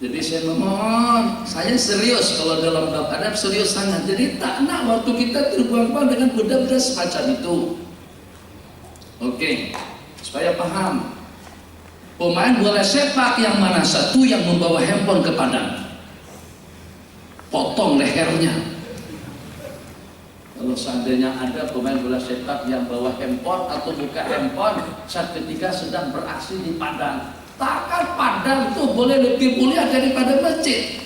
Jadi saya memohon, saya serius kalau dalam bab adab serius sangat. Jadi tak nak waktu kita terbuang-buang dengan benda-benda semacam itu. Oke, supaya paham. Pemain bola sepak yang mana satu yang membawa handphone ke padang, potong lehernya. Kalau seandainya ada pemain bola sepak yang bawa handphone atau buka handphone saat ketika sedang beraksi di padang, takkan padang itu boleh lebih mulia daripada masjid.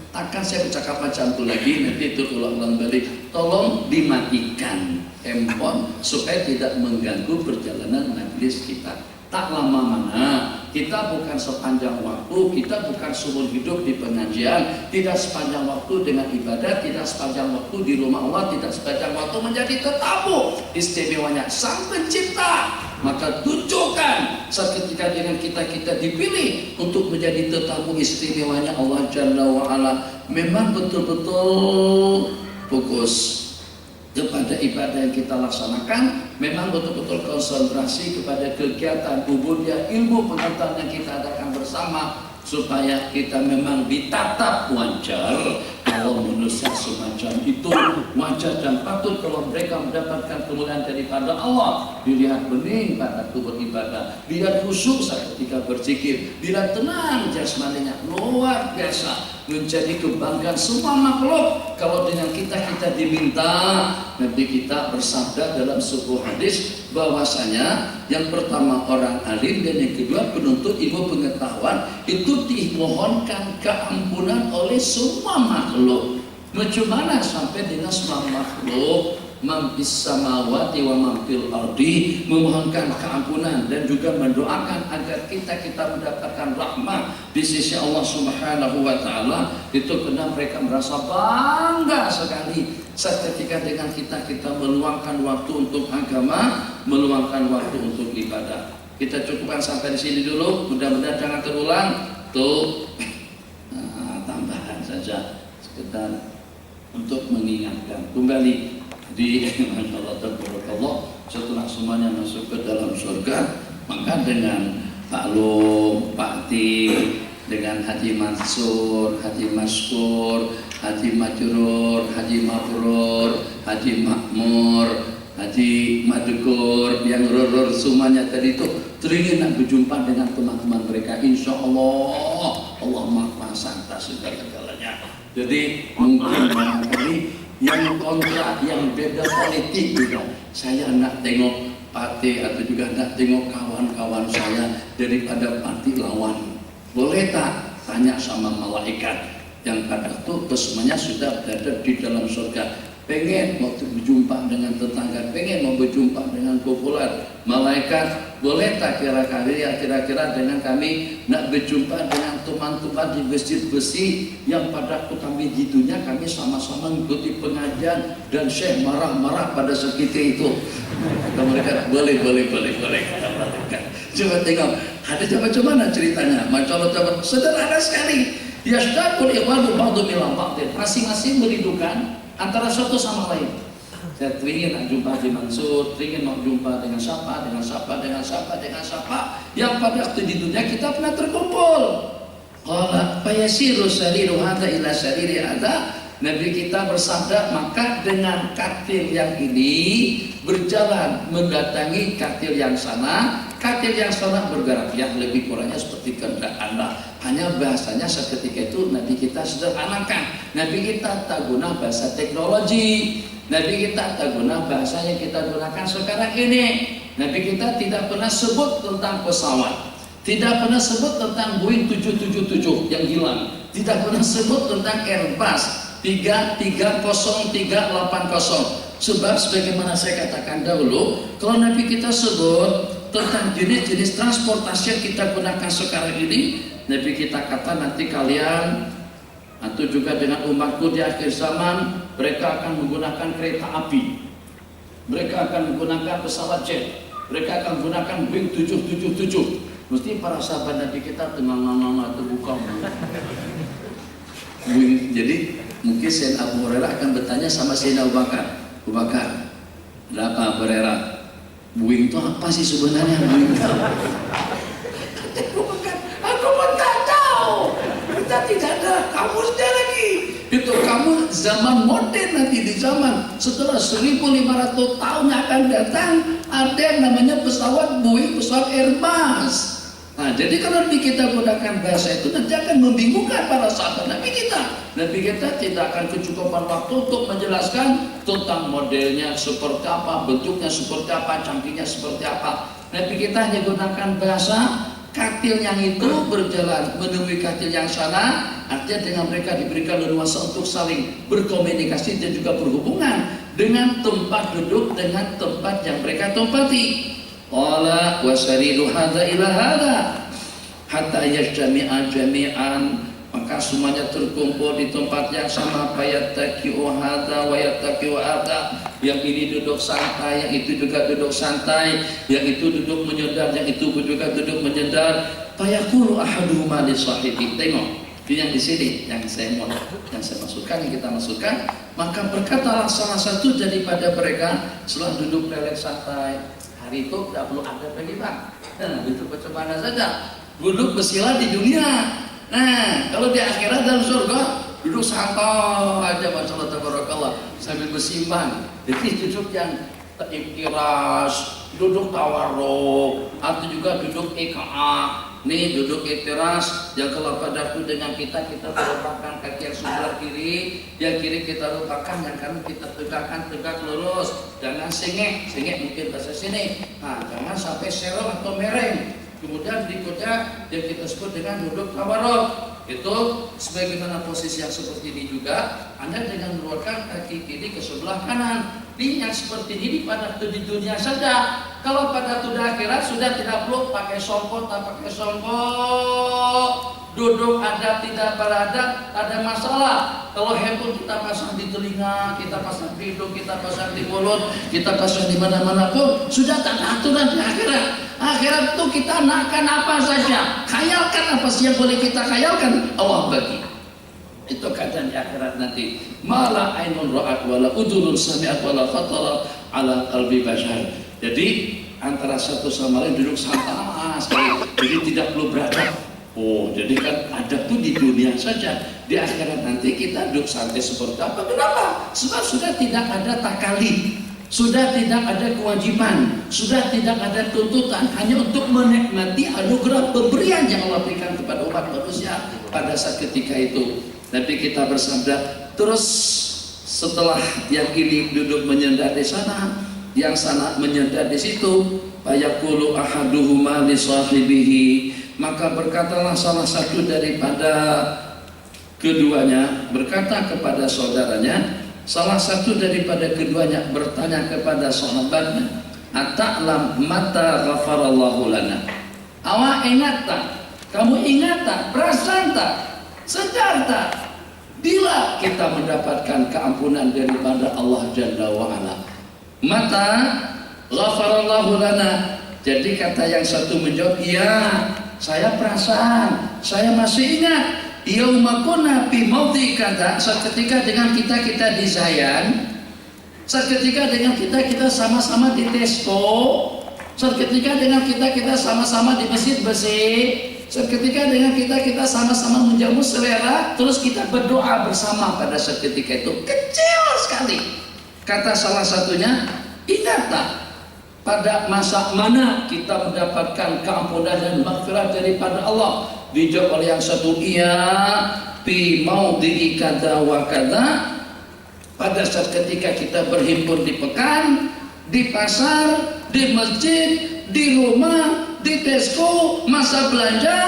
Takkan saya bercakap macam itu lagi, nanti itu ulang balik. Tolong dimatikan handphone supaya tidak mengganggu perjalanan majelis kita. Tak lama mana, kita bukan sepanjang waktu, kita bukan seumur hidup di pengajian, tidak sepanjang waktu dengan ibadah, tidak sepanjang waktu di rumah Allah, tidak sepanjang waktu menjadi tetamu. Istimewanya Sang Pencipta. Maka tunjukkan seketika dengan kita dipilih untuk menjadi tetamu istimewanya Allah Jalla wa'ala. Memang betul-betul fokus kepada ibadah yang kita laksanakan, memang betul-betul konsentrasi kepada kegiatan ubudiyah ilmu pengetahuan yang kita adakan bersama, supaya kita memang ditatap wajar. Kalau manusia semacam itu wajar dan patut kalau mereka mendapatkan kemuliaan daripada Allah. Dilihat bening pada waktu beribadah, dilihat khusyuk saat ketika berzikir, dilihat tenang jasmaninya, luar biasa, menjadi kebanggaan semua makhluk. Kalau dengan kita diminta, Nabi kita bersabda dalam sebuah hadis bahwasanya yang pertama orang alim dan yang kedua penuntut ilmu pengetahuan itu dimohonkan keampunan oleh semua makhluk. Macam mana sampai dengan semua makhluk? Mampis samawati wa mampil ardi, memohonkan keampunan dan juga mendoakan agar kita mendapatkan rahmat di sisi Allah Subhanahu wa taala. Itu karena mereka merasa bangga sekali ketika dengan kita meluangkan waktu untuk agama, meluangkan waktu untuk ibadah. Kita cukupkan sampai di sini dulu, mudah-mudahan jangan terulang. Tuh tambahan saja sekedar untuk mengingatkan kembali di Allah. Setelah semuanya masuk ke dalam surga, maka dengan Pak Lum, Pak Ti, dengan Haji Mansur, Haji Maskur, Haji Majrur, Haji Mabrur, Haji Makmur, Haji Madukur, yang ror semuanya tadi itu teringin nak berjumpa dengan teman-teman mereka. Insya Allah Allah Maha Santa segala-galanya. Jadi mungkin barangkali yang kontra, yang beda politik juga, saya nak tengok partai atau juga nak tengok kawan-kawan saya daripada partai lawan. Boleh tak tanya sama malaikat yang pada itu semuanya sudah berada di dalam surga, pengen waktu berjumpa dengan tetangga, pengen mau berjumpa dengan kumpulan malaikat, boleh tak kira-kira dengan kami nak berjumpa dengan teman-teman di masjid besi yang pada waktu kami di dunia kami sama-sama mengikuti pengajian dan syekh marah-marah pada seketika itu. Mereka boleh. Coba tengok ada macam mana ceritanya. Macam sederhana sekali. Yashtaqul ikhwanu ba'dhum ila ba'dhin, masing-masing merindukan antara satu sama lain. Saya teringin nak jumpa Haji Mansur, teringin nak jumpa dengan siapa, yang pada waktu di dunia kita pernah terkumpul. Qala fayasiru sariru hadza ila sariri hadza. Nabi kita bersabda, maka dengan katil yang ini berjalan mendatangi katil yang sana. Katil yang sana bergerak, yang lebih kurangnya seperti kehendak Anda. Hanya bahasanya seketika itu Nabi kita sederhanakan. Nabi kita tak guna bahasa teknologi. Nabi kita tak guna bahasa yang kita gunakan sekarang ini. Nabi kita tidak pernah sebut tentang pesawat, tidak pernah sebut tentang Boeing 777 yang hilang, tidak pernah sebut tentang Airbus 380-380. Sebab sebagaimana saya katakan dahulu, kalau Nabi kita sebut tentang jenis-jenis transportasi yang kita gunakan sekarang ini, Nabi kita kata nanti kalian atau juga dengan umatku di akhir zaman, mereka akan menggunakan kereta api, mereka akan menggunakan pesawat jet, mereka akan menggunakan Boeing 777. Mesti para sahabat Nabi kita tengah-tengah terbuka. Jadi mungkin Sayyidina Abu Hurairah akan bertanya sama Sayyidina Abu Bakar, Abu Bakar, berapa Abu Hurairah? Boeing itu apa sih sebenarnya? Boeing itu? Aku pun tak tahu. zaman modern nanti, di zaman setelah 1500 tahun yang akan datang, ada yang namanya pesawat Boeing, pesawat Airbus. Nah, jadi kalau kita gunakan bahasa itu nanti akan membingungkan para sahabat Nabi kita. Nabi kita tidak akan kecukupan waktu untuk menjelaskan tentang modelnya seperti apa, bentuknya seperti apa, canggihnya seperti apa. Nabi kita hanya gunakan bahasa katil yang itu berjalan menemui katil yang sana, artinya dengan mereka diberikan leluasa untuk saling berkomunikasi dan juga berhubungan dengan tempat duduk, dengan tempat yang mereka tempati. Qala wasaridu hadza ila hadza hatta yajtami'a jami'an, maka semuanya terkumpul di tempat yang sama. Fayattaqi'u hadza wa yattaqi'u hadza, yang ini duduk santai, yang itu juga duduk santai, yang itu duduk menyendar, yang itu juga duduk menyendar. Fayaqulu ahaduhuma li sahibi. Tengok ini yang di sini yang saya masukkan, yang kita masukkan. Maka berkatalah salah satu daripada mereka setelah duduk relax santai. Hari itu tidak perlu ada bagi bang, duduk bagaimana saja, duduk bersila di dunia. Nah, kalau di akhirat dalam surga duduk santai aja, masalah tabarakallah, sambil bersimbang. Jadi duduk yang iktiras, duduk tawarruk, atau juga duduk ika. Nih duduk iktiras, yang kalau pada waktu dengan kita meletakkan kaki yang sebelah kiri, yang kiri kita letakkan, yang kanan kita tegakkan tegak lurus. Jangan sengek mungkin bahasa sini. Nah, jangan sampai serong atau mereng. Kemudian berikutnya yang kita sebut dengan duduk tawarruk. Itu sebagaimana posisi yang seperti ini juga, Anda dengan mengeluarkan kaki kiri ke sebelah kanan. Ini yang seperti ini pada waktu di dunia saja. Kalau pada waktu di akhirat sudah tidak perlu pakai songkok, tak pakai songkok, duduk ada tidak berada, ada masalah. Kalau handphone kita pasang di telinga, kita pasang di hidung, kita pasang di mulut, kita pasang di mana-mana pun sudah tak ada aturan di akhirat. Akhirat itu kita nakkan apa saja, khayalkan apa sih yang boleh kita khayalkan, Allah bagi. Itu keadaan di akhirat nanti. Mala ainun ra'at wala udhunun sami'at wala khatara ala qalbi bashar. Jadi antara satu sama lain duduk santai sekali. Jadi tidak perlu beradab. Oh, jadi kan adab itu di dunia saja. Di akhirat nanti kita duduk santai seperti apa? Kenapa? Sebab sudah tidak ada takalif, sudah tidak ada kewajiban, sudah tidak ada tuntutan, hanya untuk menikmati anugerah pemberian yang Allah berikan kepada umat manusia pada saat ketika itu. Nabi kita bersabda, terus setelah yang ini duduk menyandar di sana, yang sana menyandar di situ, fayaqulu ahaduhuma li sahibihi, maka berkatalah salah satu daripada keduanya berkata kepada saudaranya, salah satu daripada keduanya bertanya kepada sahabatnya, ata'lam mata ghafarallahu lana. Awak ingat tak? Kamu ingat tak? Perasan tak? Sedar tak? Bila kita mendapatkan keampunan daripada Allah Jalla wa'ala. Mata ghafarallahu lana. Jadi kata yang satu menjawab, iya, saya perasan, saya masih ingat. Yauma kunna fi maudhi kada, seketika dengan kita di Zayan, seketika dengan kita sama-sama di Tesco, seketika dengan kita sama-sama di Masjid Besi, seketika dengan kita sama-sama menjamu selera, terus kita berdoa bersama pada seketika itu. Kecil sekali. Kata salah satunya, ingat tak pada masa mana kita mendapatkan keampunan dan maghfirah daripada Allah? Dijawab oleh yang satu, iya, fi maudhi'i kadza wa kadza, pada saat ketika kita berhimpun di pekan, di pasar, di masjid, di rumah, di Tesco, masa belanja,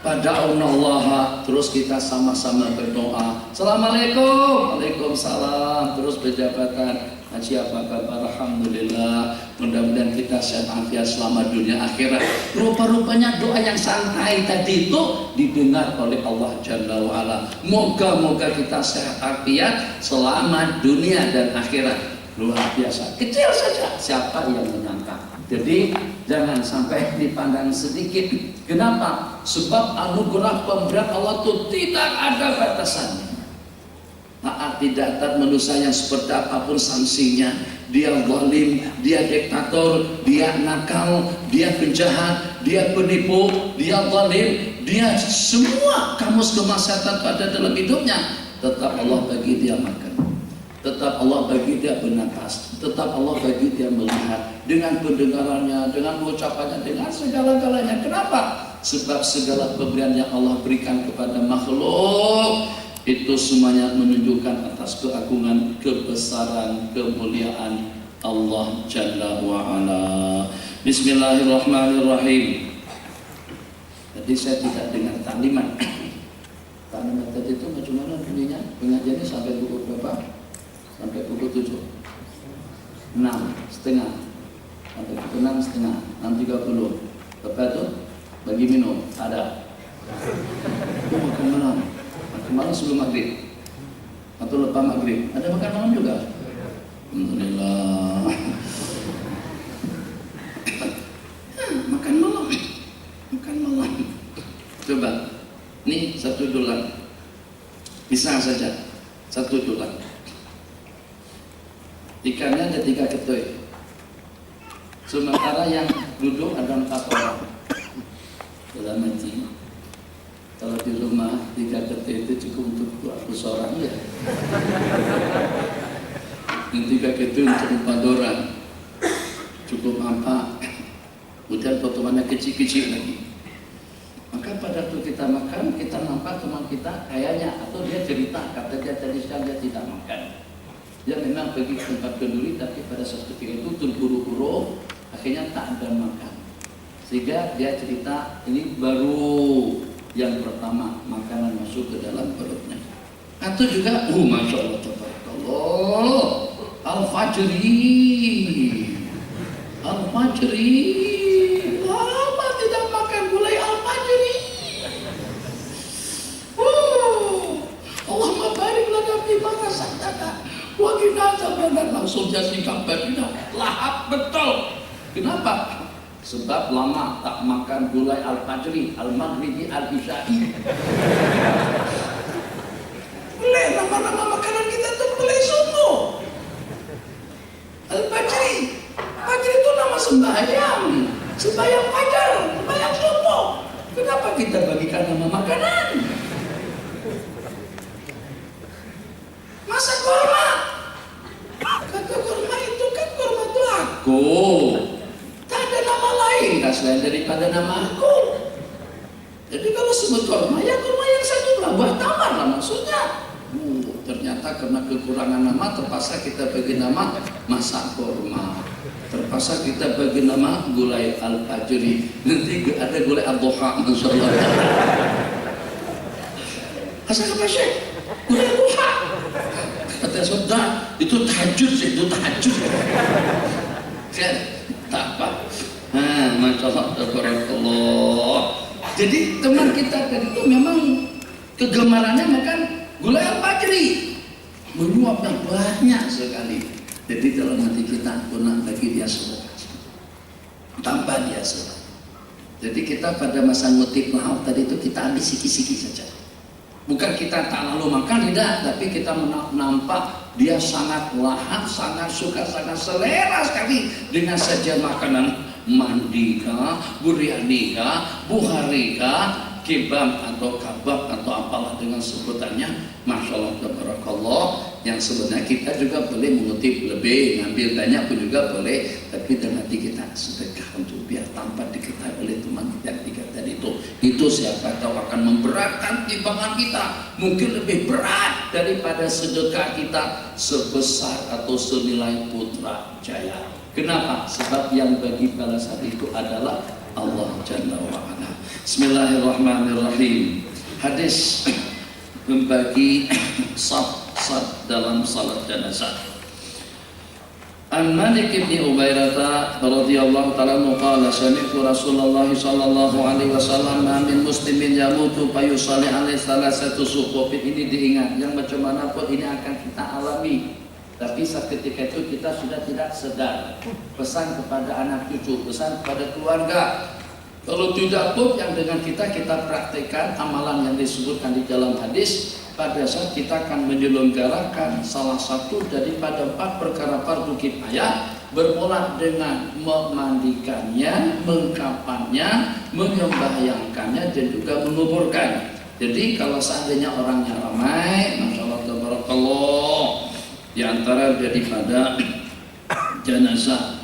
pada Allah, terus kita sama-sama berdoa. Assalamualaikum, waalaikumsalam, terus berjabatan. Haji apa kabar? Alhamdulillah. Mudah-mudahan kita sehat afiat selama dunia akhirat. Rupa-rupanya doa yang santai tadi itu didengar oleh Allah Jalla wa'ala. Moga-moga kita sehat afiat selama dunia dan akhirat. Luar biasa. Kecil saja. Siapa yang menyangka? Jadi jangan sampai dipandang sedikit. Kenapa? Sebab anugerah pemberian Allah itu tidak ada batasannya. Taat tidak taat manusia yang seperti apapun sanksinya, dia zalim, dia diktator, dia nakal, dia penjahat, dia penipu, dia zalim, dia semua kamus kemaksiatan ada dalam hidupnya. tetap Allah bagi dia makan, tetap Allah bagi dia bernapas, tetap Allah bagi dia melihat dengan pendengarannya, dengan ucapannya, dengan segala-galanya. Kenapa? Sebab segala pemberian yang Allah berikan kepada makhluk itu semuanya menunjukkan atas keagungan, kebesaran, kemuliaan Allah Jalla wa'ala. Bismillahirrahmanirrahim. Tadi saya tidak dengar taklimat. Taklimat tadi itu macam mana bunyinya? Pengajiannya sampai pukul berapa? Sampai pukul 7, 6:30, sampai pukul 6:30, 6:30. Lepas itu bagi minum ada. Makan malam. Makan malam sebelum maghrib atau lepas maghrib. Ada makan malam juga. Alhamdulillah. Makan malam. Makan malam. Coba. Nih $1. Bisa saja $1. Ikannya ada 3 ketui. Sementara yang duduk ada 4 orang. Dalam arti, kalau di rumah 3 ketui itu cukup untuk 20 orang ya. Yang 3 ketui untuk 4 orang. Cukup apa? Kemudian potongannya kecil-kecil lagi. Maka pada waktu kita makan, kita nampak teman kita kayaknya, atau dia cerita, kata dia tadi siang dia tidak makan. Dia memang pergi ke tempat kenduri, tapi pada saat ketika itu terburu-buru, akhirnya tak ada makan. Sehingga dia cerita, ini baru yang pertama makanan masuk ke dalam perutnya. Atau juga, Masya Allah, tabarakallah, Al-Fajri, lama tidak makan gulai Al-Fajri. Allahumma barik lana fi ma razaqtana wa qina adzabannar. Langsung dia singkap badannya, lahap betul. Kenapa? Sebab lama tak makan gulai Al-Fajri, Al-Maghribi, Al-Isya'i. Boleh nama-nama makanan kita tuh boleh semua. Al-Fajri, Fajri itu nama sembahyang, sembahyang fajar, sembahyang subuh. Kenapa kita bagikan nama makanan? Masa kurma? Kata kurma itu kan kurma itu aku. Tak ada nama lain kan selain daripada nama aku. Jadi kalau sebut kurma, ya kurma yang satu lah, buah tamar lah maksudnya. Ternyata karena kekurangan nama terpaksa kita bagi nama masak kurma. Terpaksa kita bagi nama gulai Al-Fajri. Nanti ada gulai Al-Duha, Masya Allah. Asal apa sih? Gulai Al-Duha. Kata saudara, itu tahajud sih, itu tahajud. Kan? Tak apa. Masya Allah, tabarakallah. Jadi teman kita tadi itu memang kegemarannya makan gulai Al-Fajri. Menyuapnya banyak sekali. Jadi dalam hati kita pernah bagi dia sedekah, tambah dia sedekah. Jadi kita pada masa ngutip lauk tadi itu kita ambil siki-siki saja. Bukan kita tak lalu makan, tidak, tapi kita nampak dia sangat lahap, sangat suka, sangat selera sekali dengan sajian makanan mandika, burianika, buharika, kebab atau kabab atau apalah dengan sebutannya. Masya Allah, tabarakallah. Yang sebenarnya kita juga boleh mengutip lebih, ngambil banyak pun juga boleh, tapi dalam hati kita sedekah untuk biar tanpa diketahui oleh teman yang tiga tadi itu siapa tahu akan memberatkan timbangan kita, mungkin lebih berat daripada sedekah kita sebesar atau senilai putra jaya. Kenapa? Sebab yang bagi balasan itu adalah Allah Jalla wa'ala. Bismillahirrahmanirrahim. Hadis membagi saf dalam salat jenazah. An Malik bin Ubairah radhiyallahu ta'ala qala sami'tu Rasulullah sallallahu alaihi wasallam min muslimin yamutu fayusalli alaihi salasatu suhuf. Ini diingat, yang macam mana pun ini akan kita alami. Tapi saat ketika itu kita sudah tidak sedar. Pesan kepada anak cucu, pesan kepada keluarga. Kalau tidak pun yang dengan kita praktekkan amalan yang disebutkan di dalam hadis. Pada saat kita akan menyelenggarakan salah satu daripada 4 perkara fardu kifayah, bermula dengan memandikannya, mengkafannya, menyembahyangkannya dan juga menguburkan. Jadi kalau seandainya orangnya ramai, Masya Allah Barakallah. Di antara daripada jenazah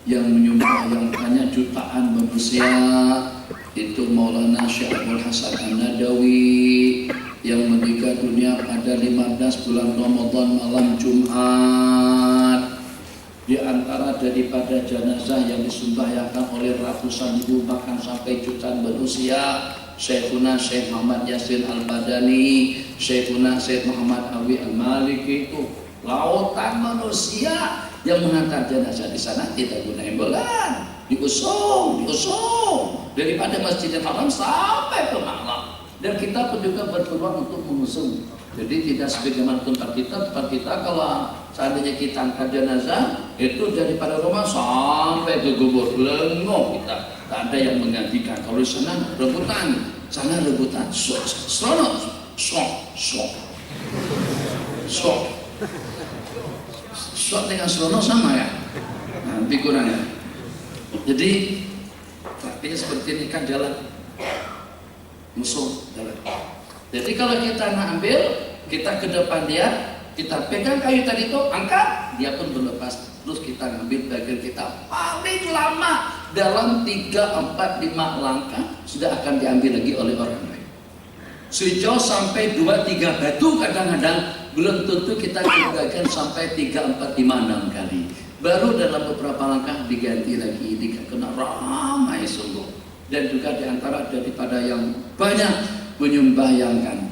yang menyumbangkannya jutaan manusia itu Maulana Syekh Abdul Hasan An-Nadawi yang meninggal dunia pada 15 bulan Ramadan malam Jumat. Di antara daripada jenazah yang disembahyangkan oleh ratusan ribu bahkan sampai jutaan manusia, Syekhuna Syekh Muhammad Yasin Al-Badani, Syekhuna Syekh Muhammad Awi Al-Maliki, itu lautan manusia yang menghantar jenazah di sana tidak guna imbalan, diusung daripada Masjidil Haram sampai ke Malang, dan kita pun juga berpeluang untuk mengusung. Jadi tidak sebagaimana tempat kita kalau seandainya kita angkat jenazah itu daripada rumah sampai ke kubur lengoh kita, tak ada yang menggantikan. Kalau di sana rebutan, sok dengan serono sama ya, nanti kurang ya. Jadi artinya seperti ini kan jalan musuh jalan. Jadi kalau kita nak ambil, kita ke depan dia, kita pegang kayu tadi itu, angkat, dia pun berlepas. Terus kita ngambil bagian kita paling lama dalam 3, 4, 5 langkah sudah akan diambil lagi oleh orang lain. Sejauh sampai 2, 3 batu kadang-kadang belum tentu kita gagal sampai 3, 4, 5, 6 kali. Baru dalam beberapa langkah diganti lagi, kena ramai sungguh. Dan juga diantara daripada yang banyak menyembahyangkan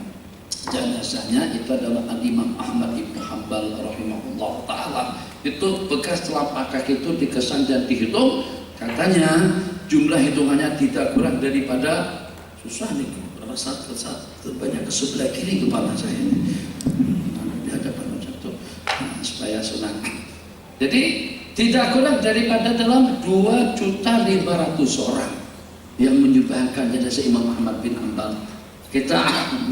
jenazahnya itu adalah Imam Ahmad Ibn Hanbal rahimahullah ta'ala. Itu bekas telapak kaki itu dikesan dan dihitung, katanya jumlah hitungannya tidak kurang daripada, susah nih berapa satu banyak ke sebelah kiri kepala saya ini di hadapan satu supaya senang. Jadi tidak kurang daripada dalam 2.500.000 orang yang menyumbangkan jenazah Imam Ahmad bin Hanbal. Kita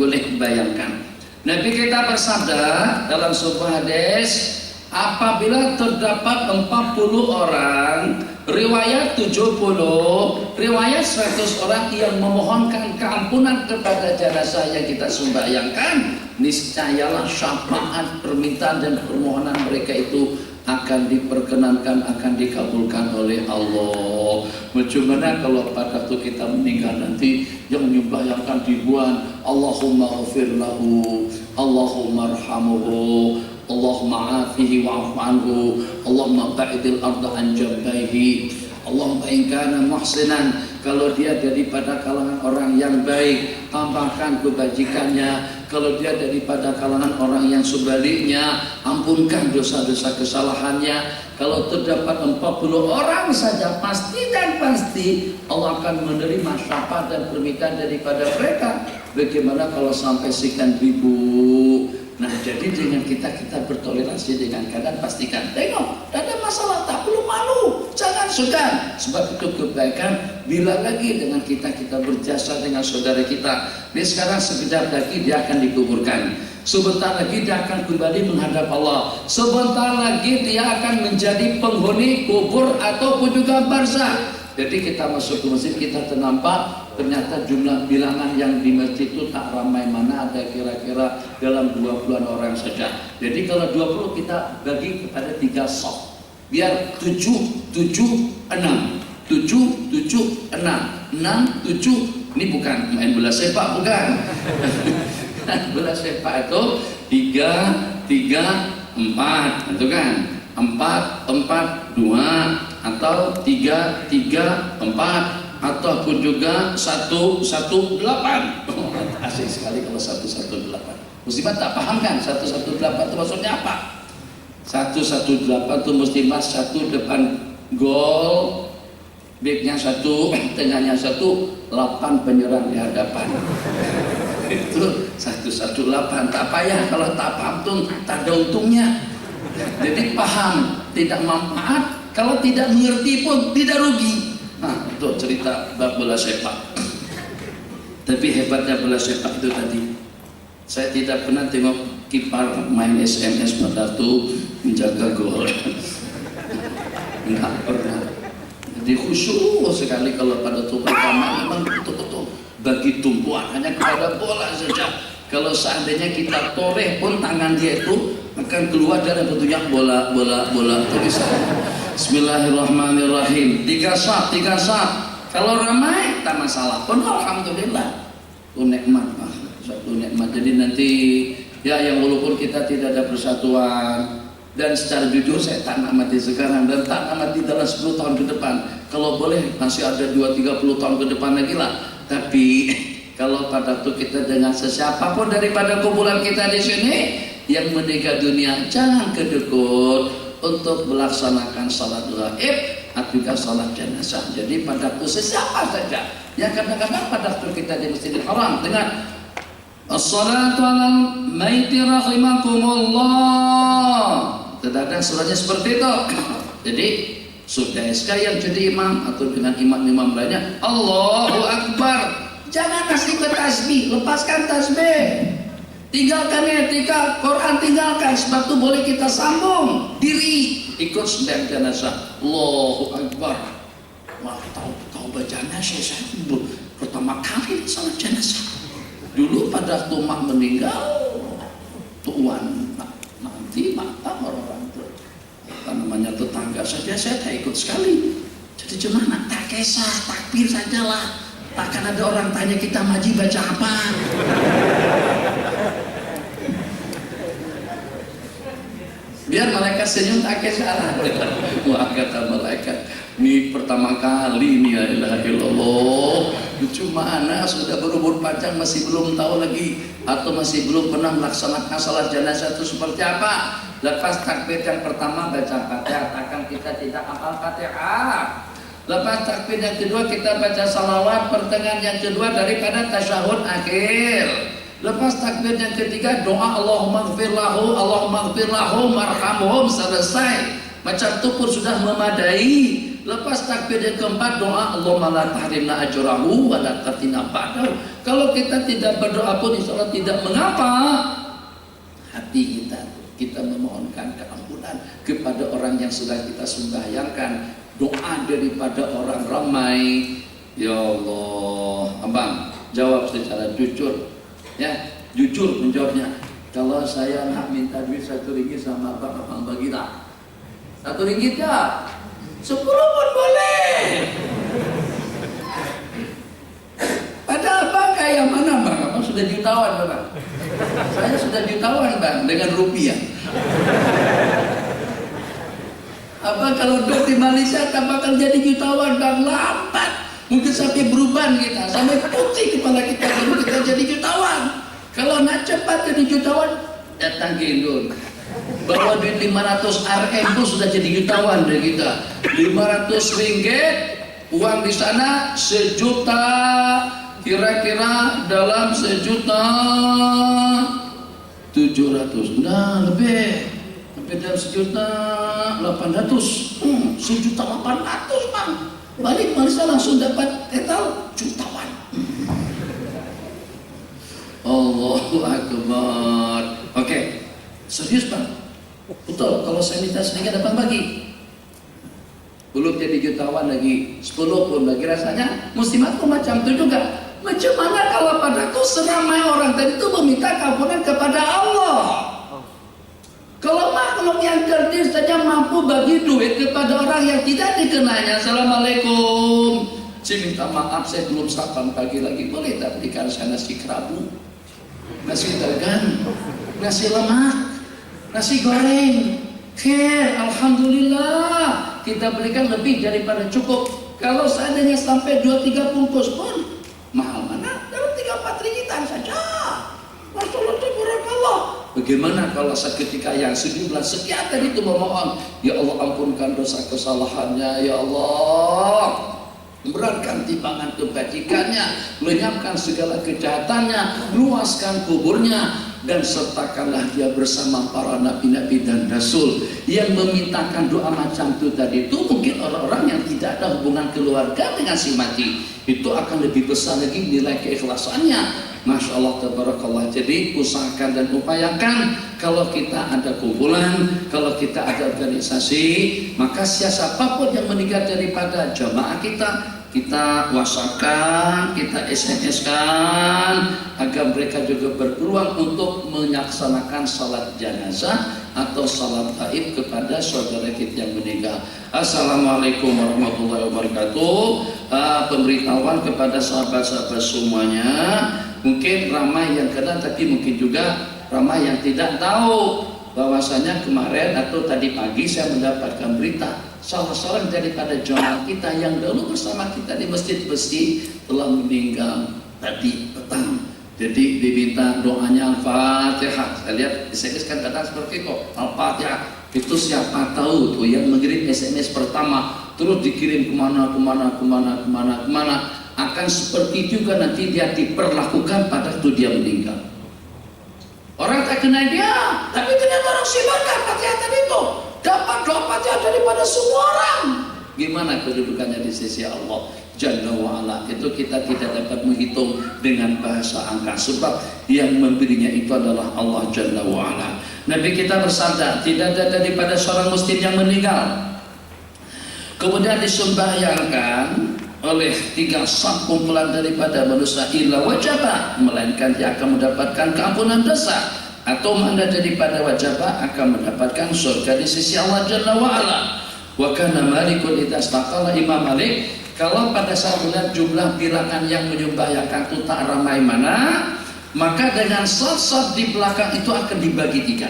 boleh bayangkan. Nabi kita bersabda dalam sebuah hadis, apabila terdapat 40 orang, riwayat 70, riwayat 100 orang yang memohonkan keampunan kepada jenazah yang kita sembahyangkan, niscayalah syafaat, permintaan dan permohonan mereka itu akan diperkenankan, akan dikabulkan oleh Allah. Bagaimana kalau pada waktu kita meninggal nanti yang menyembahyangkan ribuan, Allahumma ghafir lahu, Allahumma arhamuhu, Allahumma afihi wa'afu anhu, Allahumma ba'idil arda an jambaihi, Allahumma in kana muhsinan, kalau dia daripada kalangan orang yang baik, tambahkan kebajikannya. Kalau dia daripada kalangan orang yang sebaliknya, ampunkan dosa-dosa kesalahannya. Kalau terdapat 40 orang saja, pasti dan pasti Allah akan menerima syafaat dan permintaan daripada mereka. Bagaimana kalau sampai sekian ribu? Nah, jadi dengan kita bertoleransi dengan keadaan, pastikan, tengok, tidak ada masalah, tak perlu malu, jangan segan. Sebab itu kebaikan, bila lagi dengan kita berjasa dengan saudara kita. Ini sekarang sekejap lagi dia akan dikuburkan, sebentar lagi dia akan kembali menghadap Allah, sebentar lagi dia akan menjadi penghuni kubur ataupun juga barzah. Jadi kita masuk ke masjid, kita ternampak ternyata jumlah bilangan yang di masjid itu tak ramai, mana ada kira-kira dalam 20-an orang saja. Jadi kalau 20 kita bagi kepada 3 soft, biar 7, 7, 6, 7, 7, 6, 6, 7. Ini bukan main bola sepak, bukan. Bola sepak itu 3, 3, 4, itu kan 4, 4, 2 atau 3, 3, 4 ataupun juga 1, 1, 8. Asik sekali kalau 1, 1, 8. Muslimat tak paham kan 1, 1, 8 itu maksudnya apa? 1, 1, 8 itu muslimat 1 depan gol, backnya 1, tengahnya 1, 8 penyerang di hadapan. Itu 1, 1, 8. Tak payah kalau tak paham tuh tak ada untungnya. Jadi paham tidak manfaat, kalau tidak mengerti pun tidak rugi. Nah, itu cerita bab bola sepak. Tapi hebatnya bola sepak itu tadi, saya tidak pernah tengok kiper main SMS pada itu menjaga gol. Enggak pernah. Jadi khusyuk sekali kalau pada itu pertama memang betul-betul bagi tumpuan hanya kepada bola saja. Kalau seandainya kita toreh pun tangan dia itu akan keluar dari bentuknya bola tulisan. Bismillahirrahmanirrahim. 3 saat. Kalau ramai tak masalah. Pun alhamdulillah. Itu nikmat, satu nikmat. Jadi nanti ya yang walaupun kita tidak ada persatuan, dan secara jujur saya tak amati sekarang dan tak amati dalam 10 tahun ke depan. Kalau boleh masih ada 2-30 tahun ke depan lagi lah. Tapi kalau pada waktu kita dengan sesiapapun daripada kumpulan kita di sini yang meninggal dunia, jangan kedekut untuk melaksanakan salat gaib atau juga salat jenazah. Jadi pada waktu sesiapa saja yang kadang-kadang pada waktu kita di Masjidil Haram dengan as-salatu alal maiti rahimakumullah, kadang-kadang surahnya seperti itu. Jadi sudah SK yang jadi imam atau dengan imam-imam lainnya Allahu Akbar, jangan kasih ke tasbih, lepaskan tasbih, tinggalkan etika Quran, tinggalkan, sebab itu boleh kita sambung diri ikut sedang jenazah. Allahu Akbar. Wah, tahu baca jenazah saya pertama kali salat jenazah. Dulu pada waktu mak meninggal, tuan nanti mata orang tuh apa namanya tetangga saja saya tak ikut sekali. Jadi gimana? Tak kisah, takbir sajalah. Takkan ada orang tanya kita maji baca apa. Biar malaikat senyum tak kisah. Wah, kata malaikat, ini pertama kali nih, ya ilaha illallah. Cuma anak sudah berumur panjang masih belum tahu lagi atau masih belum pernah melaksanakan salat jenazah itu seperti apa. Lepas takbir yang pertama baca Fatihah, takkan kita tidak hafal Fatihah. Lepas takbir yang kedua kita baca salawat pertengahan yang kedua daripada tasyahud akhir. Lepas takbir yang ketiga doa Allahumma ighfir lahu marhamhum, selesai. Macam itu pun sudah memadai. Lepas takbir yang keempat doa Allahumma la tahrimna ajrahu wa la taftina ba'dahu. Kalau kita tidak berdoa pun insyaallah tidak mengapa. Hati kita memohonkan keampunan kepada orang yang sudah kita sembahyangkan, doa daripada orang ramai. Ya Allah, abang jawab secara jujur, ya jujur menjawabnya. Kalau saya nak minta duit 1 ringgit sama abang bagilah 1 ringgit ya, 10 pun boleh. Pada abang kayak mana bang? Abang sudah jutawan bang. Saya sudah jutawan bang dengan rupiah. Abang kalau duduk di Malaysia tak bakal jadi jutawan bang, lambat. Mungkin sampai beruban kita, sampai putih kepala kita baru kita jadi jutawan. Kalau nak cepat jadi jutawan, datang ke Indon. Bawa duit 500 RM itu sudah jadi jutawan dari kita. 500 ringgit uang di sana 1 juta, kira-kira dalam 1.700.000, nah lebih dalam 1.800.000, 1.800.000 bang. Balik Malaysia langsung dapat etal jutawan. Allahu Akbar. Oke, serius bang. Betul, kalau saya minta sedikit dapat bagi. Belum jadi jutawan lagi, 10 pun lagi rasanya. Muslimatku macam itu juga. Macam mana kalau padaku seramai orang tadi itu meminta kampunan kepada Allah? Kalau makhluk yang kerdil saja mampu bagi duit kepada orang yang tidak dikenalnya. Assalamualaikum, saya minta maaf saya belum sarapan pagi lagi, boleh tak berikan saya nasi kerabu, nasi dagan, nasi lemak, nasi goreng, khair, alhamdulillah kita berikan lebih daripada cukup. Kalau seandainya sampai 2-3 bungkus pun mahal mana? Dalam 3-4 ringgitan saja. Masya Allah, tabarakallah. Bagaimana kalau seketika yang sejumlah sekian tadi itu memohon, ya Allah ampunkan dosa kesalahannya, ya Allah beratkan timbangan kebajikannya, lenyapkan segala kejahatannya, luaskan kuburnya, dan sertakanlah dia bersama para nabi-nabi dan rasul yang memintakan doa macam itu tadi. Itu mungkin orang-orang yang tidak ada hubungan keluarga dengan si mati, itu akan lebih besar lagi nilai keikhlasannya. Masya Allah, tabarakallah. Jadi usahakan dan upayakan kalau kita ada kumpulan, kalau kita ada organisasi, maka siapapun yang meninggal daripada jamaah kita kita WhatsApp-kan, kita SMS-kan agar mereka juga berpeluang untuk menyaksanakan salat jenazah atau salat gaib kepada saudara kita yang meninggal. Assalamualaikum warahmatullahi wabarakatuh. Pemberitahuan kepada sahabat-sahabat semuanya, mungkin ramai yang kenal, tapi mungkin juga ramai yang tidak tahu bahwasanya kemarin atau tadi pagi saya mendapatkan berita salah seorang daripada jemaah kita yang dulu bersama kita di Masjid Besi telah meninggal tadi petang. Jadi diminta doanya Al-Fatihah. Saya lihat SMS kan kadang seperti kok Al-Fatihah. Itu siapa tahu tuh yang mengirim SMS pertama terus dikirim kemana akan seperti juga nanti dia diperlakukan pada waktu dia meninggal. Orang tak kenal dia, tapi ternyata orang sebarkan Fatihah tadi itu dapat doa Fatihah daripada semua orang. Gimana kedudukannya di sisi Allah Jalla wa'ala? Itu kita tidak dapat menghitung dengan bahasa angka, sebab yang memberinya itu adalah Allah Jalla wa'ala. Nabi kita bersabda, tidak ada daripada seorang muslim yang meninggal kemudian disembahyangkan oleh 3 saf kumpulan daripada manusia illa wajaba, melainkan dia akan mendapatkan keampunan dosa, atau mana daripada wajaba akan mendapatkan surga di sisi Allah Jalla wa'ala. Wa kana Malikun idza istaqala, Imam Malik kalau pada saat melihat jumlah bilangan yang menyembahyangkan itu tak ramai mana, maka dengan saf-saf di belakang itu akan dibagi 3.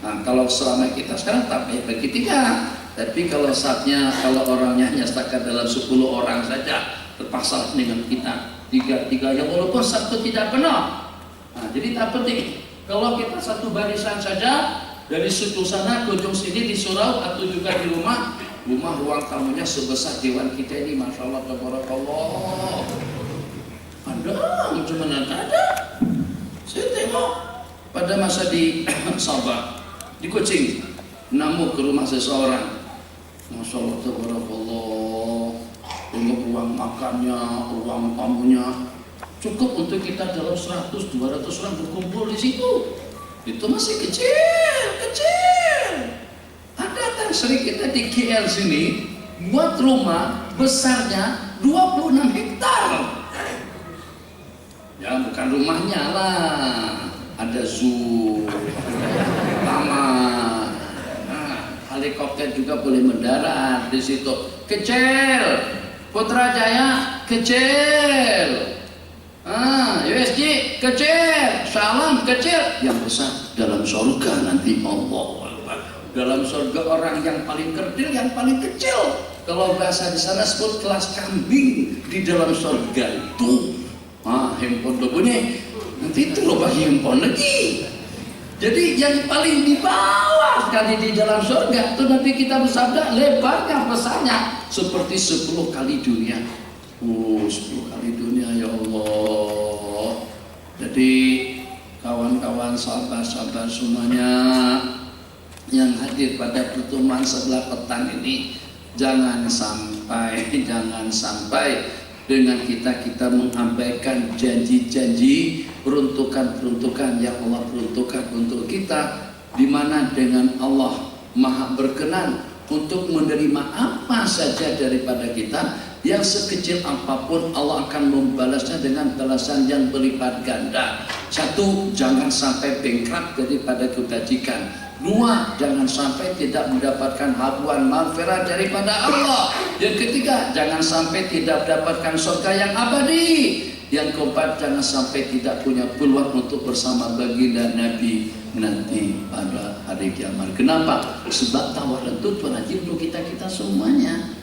Nah, kalau selama kita sekarang tak bagi 3. Tapi kalau saatnya, kalau orangnya hanya setakat dalam 10 orang saja, terpaksa dengan kita 3 yang walaupun satu tidak penuh. Nah, jadi tak penting. Kalau kita satu barisan saja dari situ sana ke ujung sini di surau atau juga di rumah ruang tamunya sebesar dewan kita ini, masya Allah, tabarakallah. Ada, cuma ada. Saya tengok pada masa di Sabah, di Kucing, namu ke rumah seseorang. Masya Allah, tabarakallah, untuk ruang makannya, ruang tamunya cukup untuk kita dalam 100-200 orang berkumpul di situ. Itu masih kecil. Ada kan sering kita di KL sini buat rumah besarnya 26 hektar. Ya bukan rumahnya lah, ada zoo, taman. Helikopter juga boleh mendarat di situ. Kecil, Putrajaya kecil, USG kecil, Salam kecil. Yang besar dalam surga nanti Allah. Dalam surga orang yang paling kerdil, yang paling kecil. Kalau bahasa di sana sebut kelas kambing di dalam surga itu. Handphone tuh bunyi. Nanti itu loh bagi handphone lagi. Jadi yang paling di bawah sekali di dalam surga itu nanti kita bersabda lebarnya besarnya seperti 10 kali dunia. 10 kali dunia ya Allah. Jadi kawan-kawan sahabat-sahabat semuanya yang hadir pada pertemuan sebelah petang ini, jangan sampai dengan kita mengabaikan janji-janji, peruntukan-peruntukan yang Allah peruntukkan untuk kita, di mana dengan Allah Maha berkenan untuk menerima apa saja daripada kita, yang sekecil apapun Allah akan membalasnya dengan balasan yang berlipat ganda. 1, jangan sampai bengkak daripada kebajikan. 2, jangan sampai tidak mendapatkan habuan maghfirah daripada Allah. Yang ketiga, jangan sampai tidak mendapatkan surga yang abadi. Yang keempat, jangan sampai tidak punya peluang untuk bersama baginda Nabi nanti pada hari kiamat. Kenapa? Sebab tawaran itu Tuhan Haji untuk kita semuanya.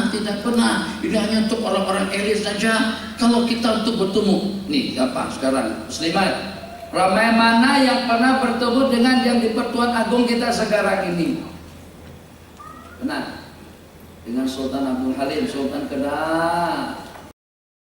Tidak pernah. Ini hanya untuk orang-orang elit saja. Kalau kita untuk bertemu, nih apa sekarang muslimat, ramai mana yang pernah bertemu dengan yang di Pertuan Agung kita sekarang ini? Pernah? Dengan Sultan Abdul Halim, Sultan Kedah.